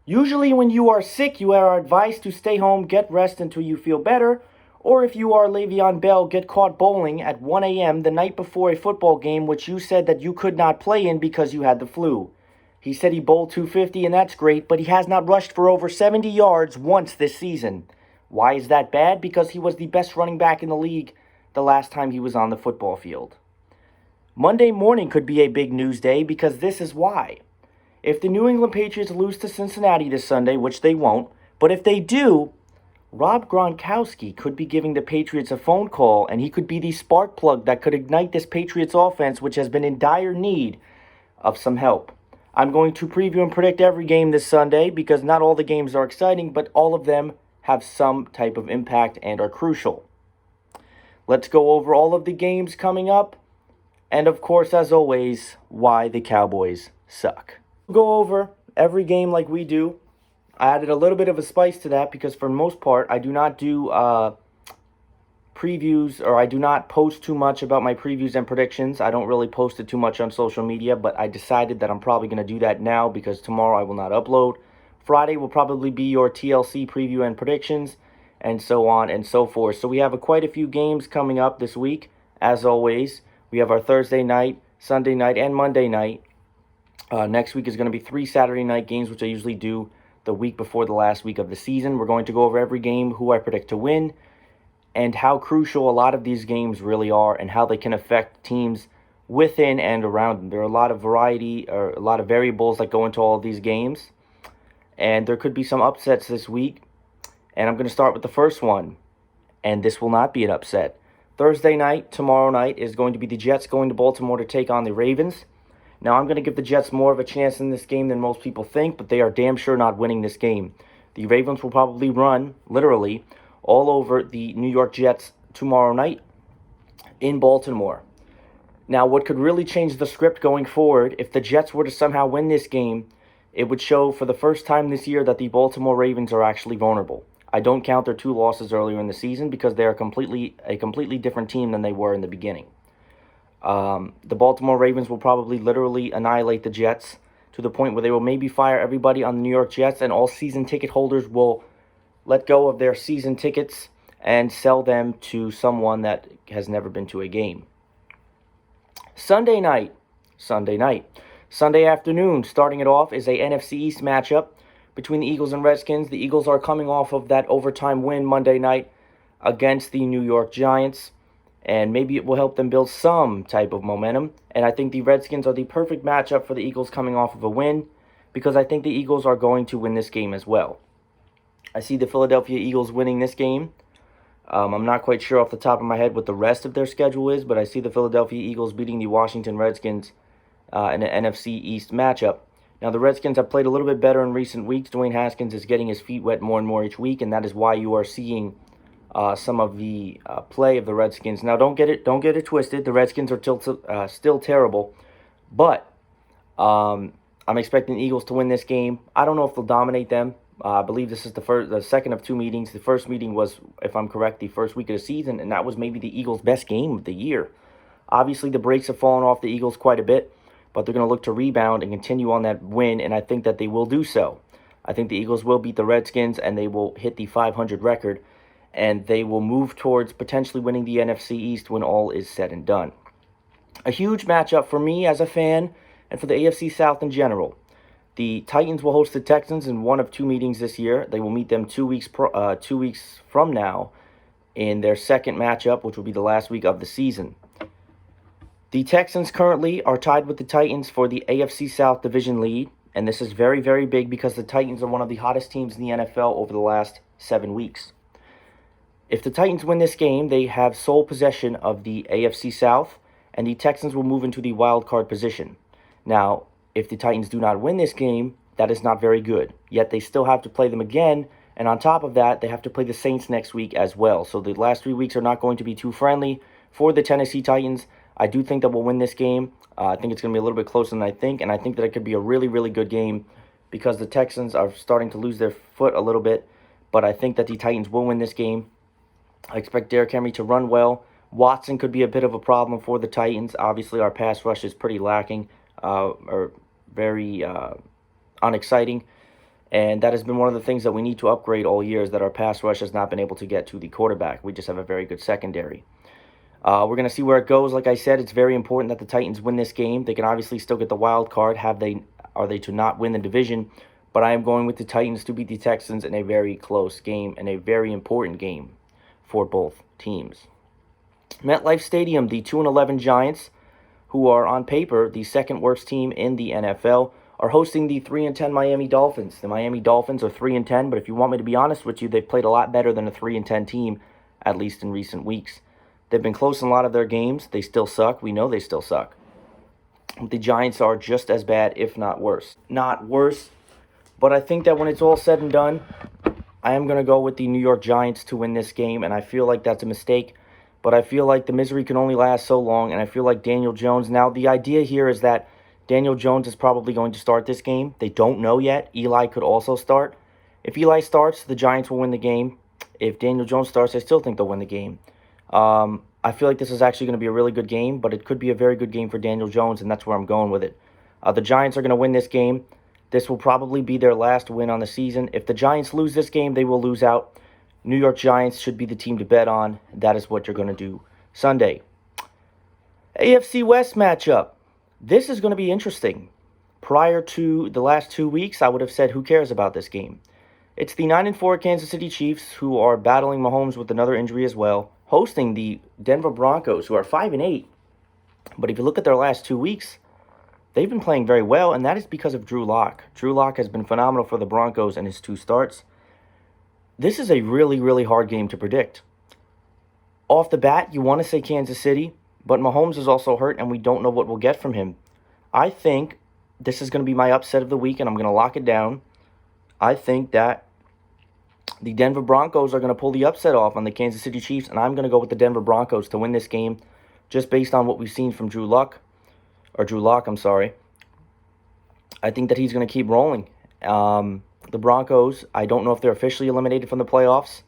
Usually when you are sick, you are advised to stay home, get rest until you feel better, or if you are Le'Veon Bell, get caught bowling at 1 a.m. the night before a football game which you said that you could not play in because you had the flu. He said he bowled 250 and that's great, but he has not rushed for over 70 yards once this season. Why is that bad? Because he was the best running back in the league the last time he was on the football field. Monday morning could be a big news day because this is why. If the New England Patriots lose to Cincinnati this Sunday, which they won't, but if they do, Rob GRONKOWSKI could be giving the Patriots a phone call, and he could be the spark plug that could ignite this Patriots offense, which has been in dire need of some help. I'm going to preview and predict every game this Sunday because not all the games are exciting, but all of them have some type of impact and are crucial. Let's go over all of the games coming up, and of course, as always, why the Cowboys suck. Go over every game like we do. I added a little bit of a spice to that because for the most part, I do not do previews, or I do not post too much about my previews and predictions. I don't really post it too much on social media, but I decided that I'm probably going to do that now because tomorrow I will not upload. Friday will probably be your TLC preview and predictions, and so on and so forth. So we have quite a few games coming up this week, as always. We have our Thursday night, Sunday night, and Monday night. Next week is going to be 3 Saturday night games, which I usually do the week before the last week of the season. We're going to go over every game, who I predict to win, and how crucial a lot of these games really are, and how they can affect teams within and around them. There are a lot of variety, or a lot of variables that go into all of these games, and there could be some upsets this week. And I'm going to start with the first one, and this will not be an upset. Thursday night, tomorrow night, is going to be the Jets going to Baltimore to take on the Ravens. Now, I'm going to give the Jets more of a chance in this game than most people think, but they are damn sure not winning this game. The Ravens will probably run, literally, all over the New York Jets tomorrow night in Baltimore. Now, what could really change the script going forward, if the Jets were to somehow win this game, it would show for the first time this year that the Baltimore Ravens are actually vulnerable. I don't count their 2 losses earlier in the season because they are a completely different team than they were in the beginning. The Baltimore Ravens will probably literally annihilate the Jets to the point where they will maybe fire everybody on the New York Jets, and all season ticket holders will let go of their season tickets and sell them to someone that has never been to a game. Sunday afternoon, starting it off, is a NFC East matchup between the Eagles and Redskins. The Eagles are coming off of that overtime win Monday night against the New York Giants, and maybe it will help them build some type of momentum. And I think the Redskins are the perfect matchup for the Eagles coming off of a win, because I think the Eagles are going to win this game as well. I see the Philadelphia Eagles winning this game. I'm not quite sure off the top of my head what the rest of their schedule is, but I see the Philadelphia Eagles beating the Washington Redskins in an NFC East matchup. Now, the Redskins have played a little bit better in recent weeks. Dwayne Haskins is getting his feet wet more and more each week, and that is why you are seeing some of the play of the Redskins. Now, don't get it twisted. The Redskins are still terrible, but I'm expecting the Eagles to win this game. I don't know if they'll dominate them. I believe this is the second of 2 meetings. The first meeting was, if I'm correct, the first week of the season, and that was maybe the Eagles' best game of the year. Obviously, the brakes have fallen off the Eagles quite a bit, but they're going to look to rebound and continue on that win, and I think that they will do so. I think the Eagles will beat the Redskins, and they will hit the 500 record, and they will move towards potentially winning the NFC East when all is said and done. A huge matchup for me as a fan and for the AFC South in general. The Titans will host the Texans in one of 2 meetings this year. They will meet them 2 weeks from now in their second matchup, which will be the last week of the season. The Texans currently are tied with the Titans for the AFC South division lead, and this is very, very big because the Titans are one of the hottest teams in the NFL over the last 7 weeks. If the Titans win this game, they have sole possession of the AFC South, and the Texans will move into the wild card position. Now, if the Titans do not win this game, that is not very good. Yet they still have to play them again, and on top of that, they have to play the Saints next week as well. So the last 3 weeks are not going to be too friendly for the Tennessee Titans. I do think that we'll win this game. I think it's going to be a little bit closer than I think, and I think that it could be a really, really good game because the Texans are starting to lose their foot a little bit, but I think that the Titans will win this game. I expect Derrick Henry to run well. Watson could be a bit of a problem for the Titans. Obviously, our pass rush is pretty lacking, or very unexciting. And that has been one of the things that we need to upgrade all year, is that our pass rush has not been able to get to the quarterback. We just have a very good secondary. We're going to see where it goes. Like I said, it's very important that the Titans win this game. They can obviously still get the wild card. Are they to not win the division? But I am going with the Titans to beat the Texans in a very close game and a very important game for both teams. MetLife Stadium, the 2-11 Giants, who are on paper the second worst team in the NFL, are hosting the 3-10 Miami Dolphins. The Miami Dolphins are 3-10, but if you want me to be honest with you, they've played a lot better than a 3-10 team, at least in recent weeks. They've been close in a lot of their games. They still suck. We know they still suck. The Giants are just as bad, if not worse. Not worse, but I think that when it's all said and done, I am going to go with the New York Giants to win this game, and I feel like that's a mistake. But I feel like the misery can only last so long, and I feel like Daniel Jones... Now, the idea here is that Daniel Jones is probably going to start this game. They don't know yet. Eli could also start. If Eli starts, the Giants will win the game. If Daniel Jones starts, I still think they'll win the game. I feel like this is actually going to be a really good game, but it could be a very good game for Daniel Jones, and that's where I'm going with it. The Giants are going to win this game. This will probably be their last win on the season. If the Giants lose this game, they will lose out. New York Giants should be the team to bet on. That is what you're going to do Sunday. AFC West matchup. This is going to be interesting. Prior to the last 2 weeks, I would have said, who cares about this game? It's the 9-4 Kansas City Chiefs, who are battling Mahomes with another injury as well, hosting the Denver Broncos, who are 5-8. But if you look at their last 2 weeks, they've been playing very well, and that is because of Drew Lock. Drew Lock has been phenomenal for the Broncos in his 2 starts. This is a really, really hard game to predict. Off the bat, you want to say Kansas City, but Mahomes is also hurt, and we don't know what we'll get from him. I think this is going to be my upset of the week, and I'm going to lock it down. I think that the Denver Broncos are going to pull the upset off on the Kansas City Chiefs, and I'm going to go with the Denver Broncos to win this game, just based on what we've seen from Drew Lock. I think that he's going to keep rolling. The Broncos, I don't know if they're officially eliminated from the playoffs,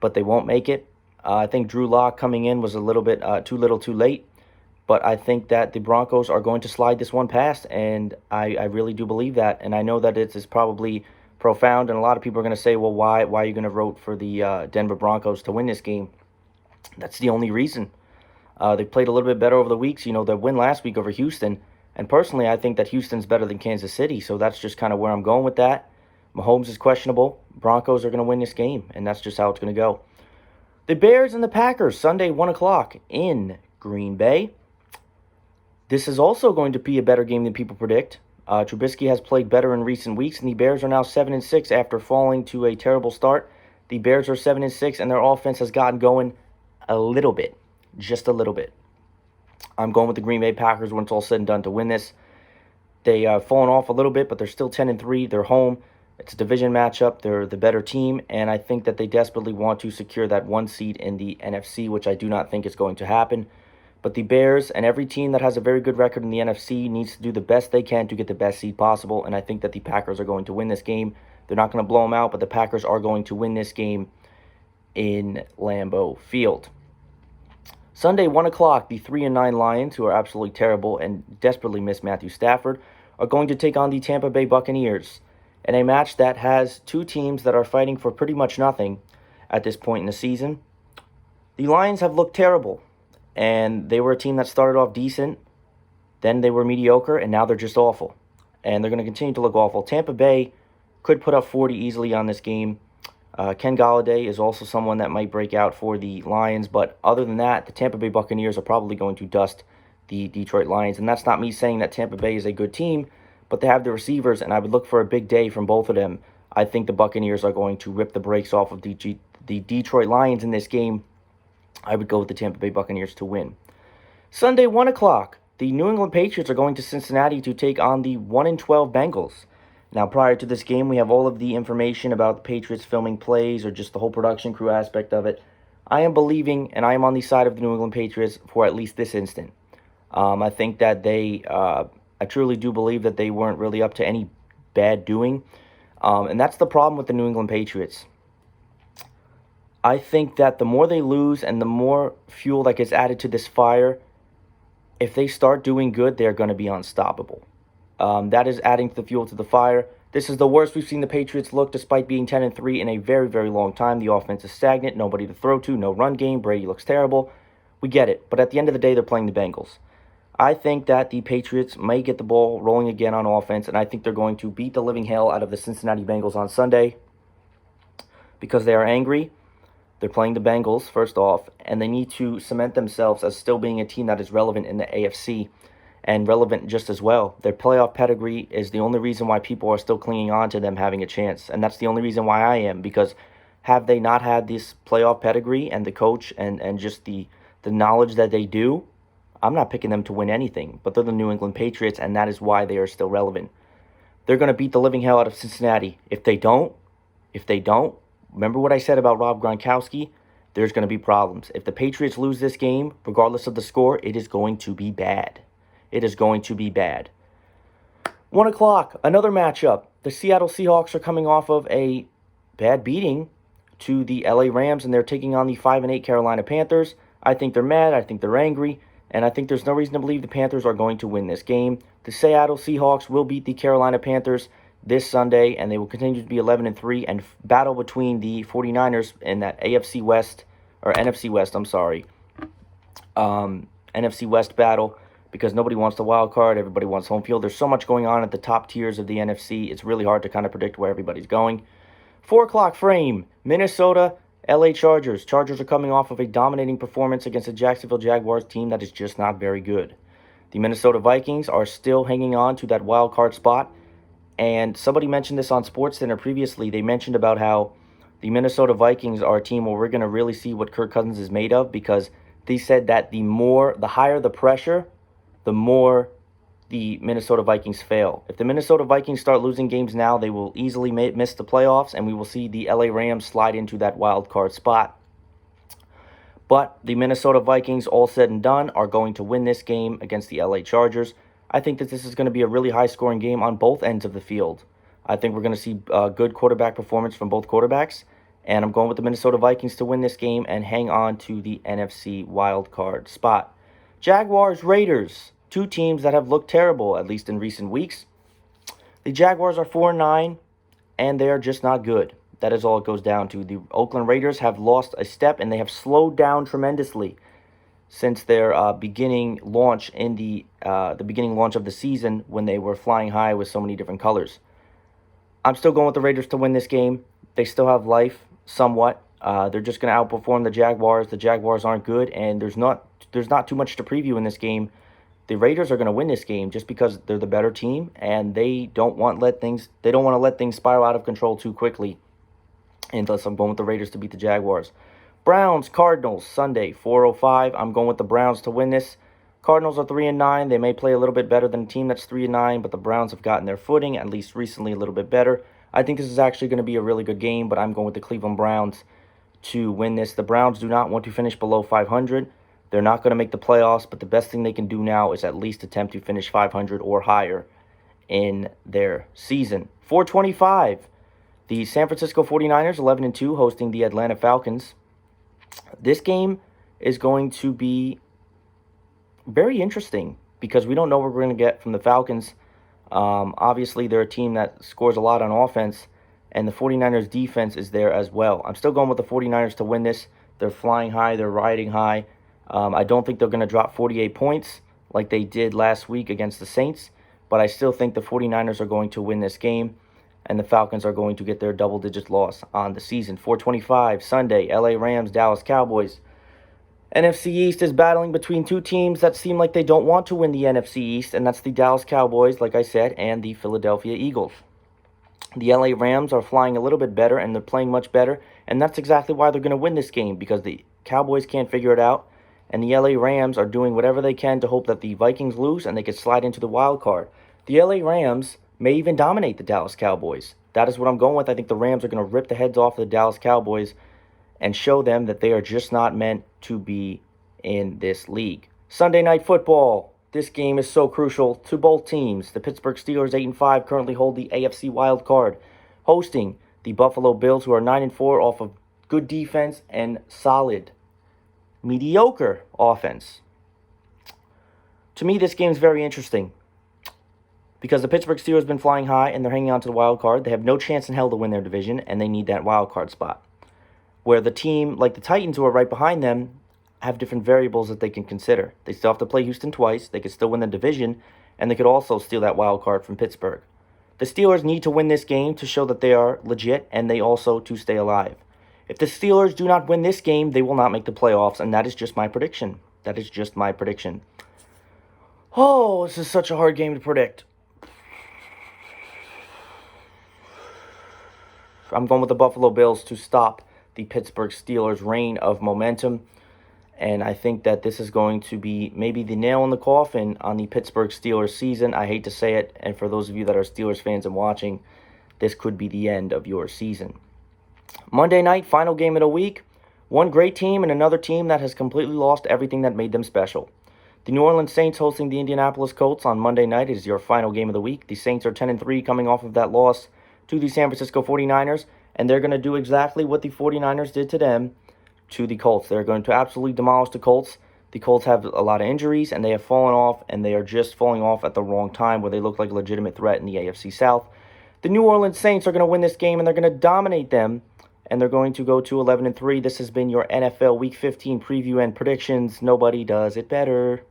but they won't make it. I think Drew Lock coming in was a little bit too little too late, but I think that the Broncos are going to slide this one past, and I really do believe that, and I know that it is probably profound, and a lot of people are going to say, well, why are you going to vote for the Denver Broncos to win this game? That's the only reason. They played a little bit better over the weeks. You know, the win last week over Houston, and personally, I think that Houston's better than Kansas City, so that's just kind of where I'm going with that. Mahomes is questionable. Broncos are going to win this game, and that's just how it's going to go. The Bears and the Packers, Sunday, 1 o'clock in Green Bay. This is also going to be a better game than people predict. Trubisky has played better in recent weeks, and the Bears are now 7-6 after falling to a terrible start. The Bears are 7-6, and their offense has gotten going a little bit, just a little bit. I'm going with the Green Bay Packers when it's all said and done to win this. They have fallen off a little bit, but they're still 10-3. They're home. It's a division matchup. They're the better team, and I think that they desperately want to secure that 1 seed in the NFC, which I do not think is going to happen. But the Bears and every team that has a very good record in the NFC needs to do the best they can to get the best seed possible, and I think that the Packers are going to win this game. They're not going to blow them out, but the Packers are going to win this game in Lambeau Field. Sunday, 1 o'clock, the 3-9 Lions, who are absolutely terrible and desperately miss Matthew Stafford, are going to take on the Tampa Bay Buccaneers in a match that has 2 teams that are fighting for pretty much nothing at this point in the season. The Lions have looked terrible, and they were a team that started off decent, then they were mediocre, and now they're just awful. And they're going to continue to look awful. Tampa Bay could put up 40 easily on this game. Ken Golladay is also someone that might break out for the Lions, but other than that, the Tampa Bay Buccaneers are probably going to dust the Detroit Lions. And that's not me saying that Tampa Bay is a good team, but they have the receivers, and I would look for a big day from both of them. I think the Buccaneers are going to rip the brakes off of the Detroit Lions in this game. I would go with the Tampa Bay Buccaneers to win. Sunday, 1 o'clock, the New England Patriots are going to Cincinnati to take on the 1-12 Bengals. Now, prior to this game, we have all of the information about the Patriots filming plays or just the whole production crew aspect of it. I am believing, and I am on the side of the New England Patriots for at least this instant. I think that I truly do believe that they weren't really up to any bad doing. And that's the problem with the New England Patriots. I think that the more they lose and the more fuel that gets added to this fire, if they start doing good, they're going to be unstoppable. That is adding the fuel to the fire. This is the worst we've seen the Patriots look despite being 10-3 in a very, very long time. The offense is stagnant, nobody to throw to, no run game. Brady looks terrible. We get it, but at the end of the day, they're playing the Bengals. I think that the Patriots may get the ball rolling again on offense, and I think they're going to beat the living hell out of the Cincinnati Bengals on Sunday because they are angry. They're playing the Bengals, first off, and they need to cement themselves as still being a team that is relevant in the AFC and relevant just as well. Their playoff pedigree is the only reason why people are still clinging on to them having a chance, and that's the only reason why I am, because have they not had this playoff pedigree and the coach and just the knowledge that they do, I'm not picking them to win anything, but they're the New England Patriots, and that is why they are still relevant. They're going to beat the living hell out of Cincinnati. If they don't, remember what I said about Rob GRONKOWSKI? There's going to be problems. If the Patriots lose this game, regardless of the score, it is going to be bad. It is going to be bad. 1 o'clock, another matchup. The Seattle Seahawks are coming off of a bad beating to the LA Rams, and they're taking on the 5-8 Carolina Panthers. I think they're mad. I think they're angry. And I think there's no reason to believe the Panthers are going to win this game. The Seattle Seahawks will beat the Carolina Panthers this Sunday, and they will continue to be 11-3 and battle between the 49ers in that NFC West battle, because nobody wants the wild card. Everybody wants home field. There's so much going on at the top tiers of the NFC. It's really hard to kind of predict where everybody's going. 4 o'clock frame, Minnesota, LA Chargers. Chargers are coming off of a dominating performance against the Jacksonville Jaguars team that is just not very good. The Minnesota Vikings are still hanging on to that wild card spot. And somebody mentioned this on SportsCenter previously. They mentioned about how the Minnesota Vikings are a team where we're going to really see what Kirk Cousins is made of, because they said that the higher the pressure, the more the Minnesota Vikings fail. If the Minnesota Vikings start losing games now, they will easily miss the playoffs, and we will see the LA Rams slide into that wild card spot. But the Minnesota Vikings, all said and done, are going to win this game against the LA Chargers. I think that this is going to be a really high-scoring game on both ends of the field. I think we're going to see a good quarterback performance from both quarterbacks, and I'm going with the Minnesota Vikings to win this game and hang on to the NFC wild card spot. Jaguars, Raiders. Two teams that have looked terrible, at least in recent weeks. The Jaguars are 4-9, and they are just not good. That is all it goes down to. The Oakland Raiders have lost a step, and they have slowed down tremendously since their beginning launch in the beginning launch of the season, when they were flying high with so many different colors. I'm still going with the Raiders to win this game. They still have life somewhat. They're just going to outperform the Jaguars. The Jaguars aren't good, and there's not too much to preview in this game. The Raiders are going to win this game just because they're the better team, and they don't want to let things spiral out of control too quickly. And thus, I'm going with the Raiders to beat the Jaguars. Browns, Cardinals, Sunday, 4:05. I'm going with the Browns to win this. Cardinals are 3-9. They may play a little bit better than a team that's 3-9, but the Browns have gotten their footing, at least recently, a little bit better. I think this is actually going to be a really good game, but I'm going with the Cleveland Browns to win this. The Browns do not want to finish below 500. They're not going to make the playoffs, but the best thing they can do now is at least attempt to finish 500 or higher in their season. 4:25. The San Francisco 49ers, 11-2, hosting the Atlanta Falcons. This game is going to be very interesting because we don't know what we're going to get from the Falcons. Obviously, they're a team that scores a lot on offense, and the 49ers defense is there as well. I'm still going with the 49ers to win this. They're flying high. They're riding high. I don't think they're going to drop 48 points like they did last week against the Saints, but I still think the 49ers are going to win this game, and the Falcons are going to get their double-digit loss on the season. 4:25, Sunday, LA Rams, Dallas Cowboys. NFC East is battling between two teams that seem like they don't want to win the NFC East, and that's the Dallas Cowboys, like I said, and the Philadelphia Eagles. The LA Rams are flying a little bit better, and they're playing much better, and that's exactly why they're going to win this game, because the Cowboys can't figure it out, and the LA Rams are doing whatever they can to hope that the Vikings lose and they can slide into the wild card. The LA Rams may even dominate the Dallas Cowboys. That is what I'm going with. I think the Rams are going to rip the heads off of the Dallas Cowboys and show them that they are just not meant to be in this league. Sunday Night Football. This game is so crucial to both teams. The Pittsburgh Steelers, 8-5, currently hold the AFC wild card, hosting the Buffalo Bills, who are 9-4 off of good defense and solid, mediocre offense. To me, this game is very interesting. because the Pittsburgh Steelers have been flying high and they're hanging on to the wild card. They have no chance in hell to win their division, and they need that wild card spot. Where the team, like the Titans, who are right behind them, have different variables that they can consider. They still have to play Houston twice. They could still win the division, and they could also steal that wild card from Pittsburgh. The Steelers need to win this game to show that they are legit, and they also to stay alive. If the Steelers do not win this game, they will not make the playoffs, and that is just my prediction. That is just my prediction. Oh, this is such a hard game to predict. I'm going with the Buffalo Bills to stop the Pittsburgh Steelers' reign of momentum. And I think that this is going to be maybe the nail in the coffin on the Pittsburgh Steelers season. I hate to say it, and for those of you that are Steelers fans and watching, this could be the end of your season. Monday night, final game of the week. One great team and another team that has completely lost everything that made them special. The New Orleans Saints hosting the Indianapolis Colts on Monday night is your final game of the week. The Saints are 10-3 coming off of that loss to the San Francisco 49ers, and they're going to do exactly what the 49ers did to them to the Colts. They're going to absolutely demolish the Colts. The Colts have a lot of injuries, and they have fallen off, and they are just falling off at the wrong time where they look like a legitimate threat in the AFC South. The New Orleans Saints are going to win this game, and they're going to dominate them, and they're going to go to 11-3. This has been your NFL Week 15 preview and predictions. Nobody does it better.